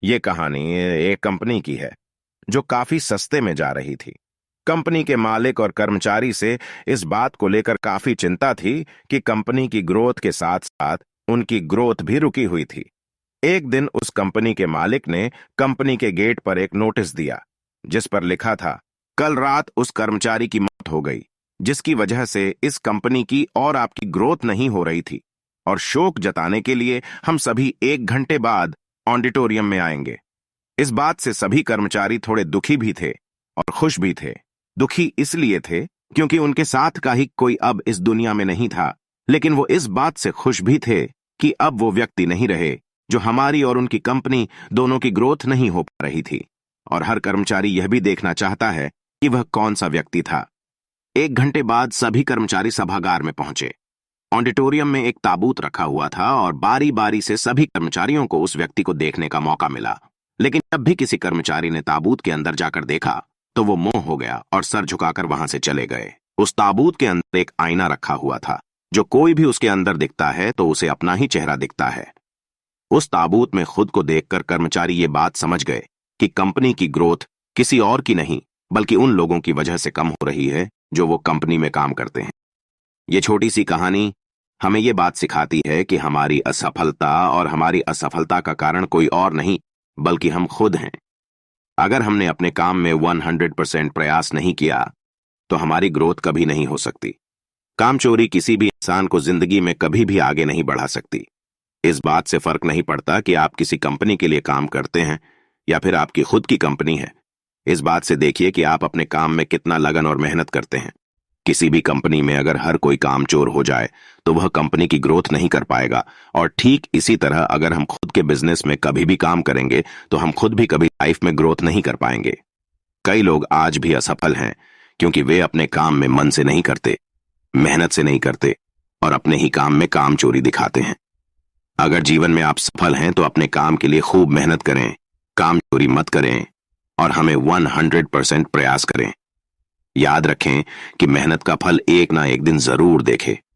ये कहानी एक कंपनी की है जो काफी सस्ते में जा रही थी। कंपनी के मालिक और कर्मचारी से इस बात को लेकर काफी चिंता थी कि कंपनी की ग्रोथ के साथ साथ उनकी ग्रोथ भी रुकी हुई थी। एक दिन उस कंपनी के मालिक ने कंपनी के गेट पर एक नोटिस दिया जिस पर लिखा था, कल रात उस कर्मचारी की मौत हो गई जिसकी वजह से इस कंपनी की और आपकी ग्रोथ नहीं हो रही थी, और शोक जताने के लिए हम सभी 1 घंटे बाद ऑडिटोरियम में आएंगे। इस बात से सभी कर्मचारी थोड़े दुखी भी थे और खुश भी थे। दुखी इसलिए थे क्योंकि उनके साथ का ही कोई अब इस दुनिया में नहीं था, लेकिन वो इस बात से खुश भी थे कि अब वो व्यक्ति नहीं रहे जो हमारी और उनकी कंपनी दोनों की ग्रोथ नहीं हो पा रही थी। और हर कर्मचारी यह भी देखना चाहता है कि वह कौन सा व्यक्ति था। 1 घंटे बाद सभी कर्मचारी सभागार में पहुंचे। ऑडिटोरियम में एक ताबूत रखा हुआ था और बारी बारी से सभी कर्मचारियों को उस व्यक्ति को देखने का मौका मिला। लेकिन जब भी किसी कर्मचारी ने ताबूत के अंदर जाकर देखा तो वो मोह हो गया और सर झुकाकर वहां से चले गए। उस ताबूत के अंदर एक आईना रखा हुआ था। जो कोई भी उसके अंदर दिखता है तो उसे अपना ही चेहरा दिखता है। उस ताबूत में खुद को देखकर कर्मचारी ये बात समझ गए कि कंपनी की ग्रोथ किसी और की नहीं बल्कि उन लोगों की वजह से कम हो रही है जो वो कंपनी में काम करते हैं। ये छोटी सी कहानी हमें ये बात सिखाती है कि हमारी असफलता का कारण कोई और नहीं बल्कि हम खुद हैं। अगर हमने अपने काम में 100% प्रयास नहीं किया तो हमारी ग्रोथ कभी नहीं हो सकती। कामचोरी किसी भी इंसान को जिंदगी में कभी भी आगे नहीं बढ़ा सकती। इस बात से फर्क नहीं पड़ता कि आप किसी कंपनी के लिए काम करते हैं या फिर आपकी खुद की कंपनी है। इस बात से देखिए कि आप अपने काम में कितना लगन और मेहनत करते हैं। किसी भी कंपनी में अगर हर कोई कामचोर हो जाए तो वह कंपनी की ग्रोथ नहीं कर पाएगा, और ठीक इसी तरह अगर हम खुद के बिजनेस में कभी भी काम करेंगे तो हम खुद भी कभी लाइफ में ग्रोथ नहीं कर पाएंगे। कई लोग आज भी असफल हैं क्योंकि वे अपने काम में मन से नहीं करते, मेहनत से नहीं करते और अपने ही काम में कामचोरी दिखाते हैं। अगर जीवन में आप सफल हैं तो अपने काम के लिए खूब मेहनत करें, कामचोरी मत करें और हमें 100% प्रयास करें। याद रखें कि मेहनत का फल एक ना एक दिन जरूर देखें।